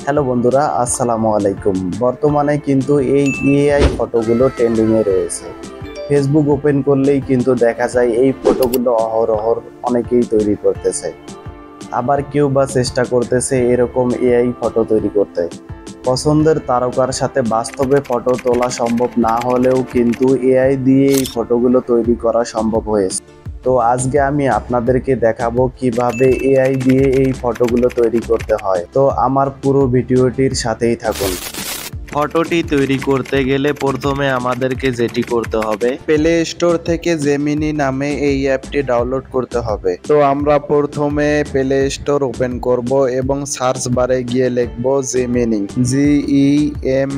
Hello বন্ধুরা, আসসালামু আলাইকুম। বর্তমানে কিন্তু এই এআই ফটোগুলো ট্রেন্ডিংয়ে রয়েছে। ফেসবুক ওপেন করলেই কিন্তু দেখা যায় এই ফটোগুলো অহরহ অনেকেই তৈরি করতেছে। আবার কেউ বা চেষ্টা করতেছে এরকম এআই ফটো তৈরি করতে। পছন্দের তারকার সাথে বাস্তবে ফটো তোলা সম্ভব না হলেও কিন্তু এআই দিয়ে এই ফটোগুলো তৈরি করা সম্ভব হয়েছে। তো আজকে আমি আপনাদেরকে দেখাবো কিভাবে এআই দিয়ে এই ফটোগুলো তৈরি করতে হয়। তো আমার পুরো ভিডিওটির সাথেই থাকুন। ফটোটি তৈরি করতে গেলে প্রথমে আমাদেরকে যেটি করতে হবে, প্লে স্টোর থেকে জেমিনি নামে এই অ্যাপটি ডাউনলোড করতে হবে। তো আমরা প্রথমে প্লে স্টোর ওপেন করব এবং সার্চ বারে গিয়ে লিখব জেমিনি, GEMINI।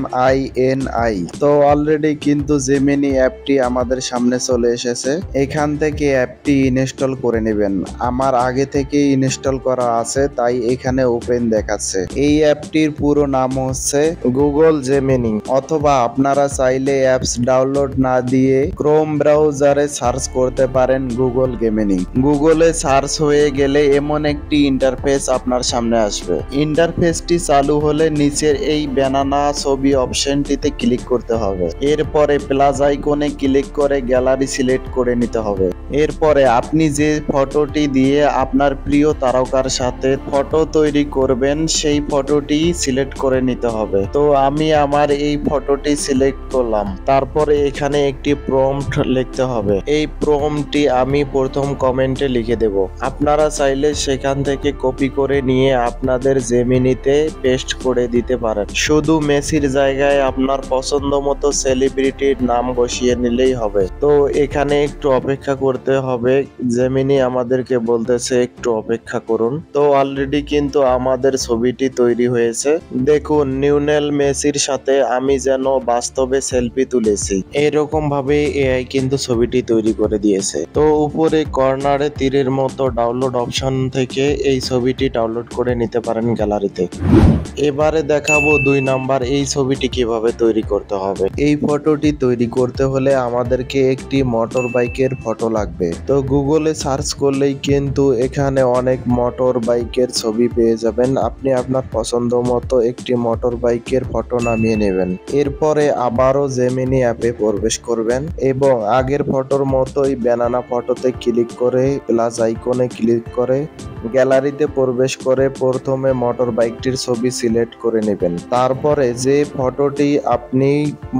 তো অলরেডি কিন্তু জেমিনি অ্যাপটি আমাদের সামনে চলে এসেছে। এখান থেকে অ্যাপটি ইনস্টল করে নেবেন। আমার আগে থেকে ইনস্টল করা আছে, তাই এখানে ওপেন দেখাচ্ছে। এই অ্যাপটির পুরো নাম হচ্ছে গুগল জেমিনি, অথবা আপনারা চাইলে অ্যাপস ডাউনলোড না দিয়ে ক্রোম ব্রাউজারে সার্চ করতে পারেন গুগল জেমিনি। গুগলে সার্চ হয়ে গেলে এমন একটি ইন্টারফেস আপনার সামনে আসবে। ইন্টারফেসটি চালু হলে নিচের এই ব্যানানা ছবি অপশনটিতে ক্লিক করতে হবে। এরপরে প্লাস আইকনে ক্লিক করে গ্যালারি সিলেক্ট করে নিতে হবে। এরপরে আপনি যে ফটোটি দিয়ে আপনার প্রিয় তারকার সাথে ফটো তৈরি করবেন সেই ফটোটি সিলেক্ট করে নিতে হবে। তো আমি আমার এই ফটোটি সিলেক্ট করলাম। তারপরে এখানে একটি প্রম্পট লিখতে হবে। এই প্রম্পটটি আমি প্রথম কমেন্টে লিখে দেব। আপনারা চাইলে সেখান থেকে কপি করে নিয়ে আপনাদের জেমিনিতে পেস্ট করে দিতে পারেন। শুধু মেসির জায়গায় আপনার পছন্দ মতো সেলিব্রিটির নাম বসিয়ে নিলেই হবে। তো এখানে একটু অপেক্ষা করতে হবে। জেমিনি আমাদেরকে বলতেছে একটু অপেক্ষা করুন। তো অলরেডি কিন্তু আমাদের ছবিটি তৈরি হয়েছে। দেখুন, লিওনেল মেসির সাথে আমি যেন বাস্তবে সেলফি তুলেছি। এরকম ভাবে এআই কিন্তু ছবিটি তৈরি করে দিয়েছে। তো উপরে কর্নারে তীরের মতো ডাউনলোড অপশন থেকে এই ছবিটি ডাউনলোড করে নিতে পারেন গ্যালারিতে। এবারে দেখাবো 2 নাম্বার এই ছবিটি কিভাবে তৈরি করতে হবে। এই ফটোটি তৈরি করতে হলে আমাদেরকে একটি মোটর বাইকের ফটো লাগবে। তো গুগলে সার্চ করলেই কিন্তু এখানে অনেক মোটর বাইকের ছবি পেয়ে যাবেন। আপনি আপনার পছন্দ মতো একটি মোটর বাইকের ফটো নামিয়ে নেবেন। এরপরে আবারও জেমিনি অ্যাপে প্রবেশ করবেন এবং আগের ফটোর মতোই ব্যানানা ফটোতে ক্লিক করে প্লাস আইকনে ক্লিক করে গ্যালারিতে প্রবেশ করে প্রথমে মোটর বাইকটির ছবি সিলেক্ট করে নেবেন। তারপরে যে ফটোটি আপনি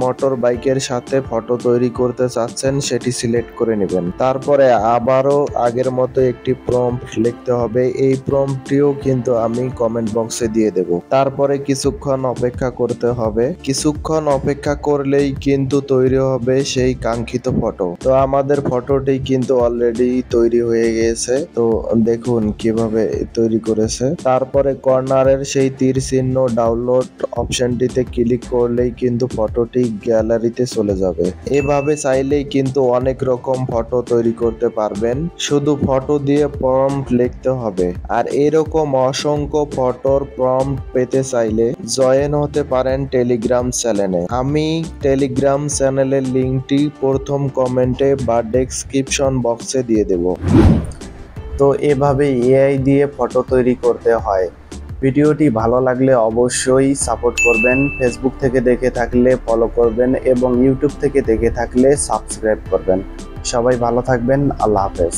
মোটর বাইকের সাথে ফটো তৈরি করতে চাচ্ছেন সেটি সিলেক্ট করে নেবেন। তারপরে আবারও আগের মতো একটি প্রম্পট লিখতে হবে। এই প্রম্পটটিও কিন্তু আমি কমেন্ট বক্সে দিয়ে দেব। তারপরে কিছুক্ষণ অপেক্ষা করতে হবে। কিছুক্ষণ অপেক্ষা করলেই কিন্তু তৈরি হবে সেই কাঙ্ক্ষিত ফটো। তো আমাদের ফটোটি কিন্তু অলরেডি তৈরি হয়ে গিয়েছে। তো দেখুন কিভাবে তৈরি করেছে। তারপরে কর্নারের সেই তীর চিহ্ন ডাউনলোড অপশনটিতে ক্লিক করলেই কিন্তু ফটোটি গ্যালারিতে চলে যাবে। এভাবে চাইলেই কিন্তু অনেক রকম ফটো তৈরি করতে পারবেন। শুধু ফটো দিয়ে প্রম্পট লিখতে হবে। আর এরকম অসংখ্য ফটোর প্রম্পট পেতে চাইলে জয়েন হতে পারেন টেলিগ্রাম চ্যানেলে। আমি টেলিগ্রাম চ্যানেলের লিঙ্কটি প্রথম কমেন্টে বা ডেসক্রিপশন বক্সে দিয়ে দেব। তো এভাবে এআই দিয়ে ফটো তৈরি করতে হয়। ভিডিওটি ভালো লাগলে অবশ্যই সাপোর্ট করবেন। ফেসবুক থেকে দেখে থাকলে ফলো করবেন এবং ইউটিউব থেকে দেখে থাকলে সাবস্ক্রাইব করবেন। সবাই ভালো থাকবেন। আল্লাহ হাফেজ।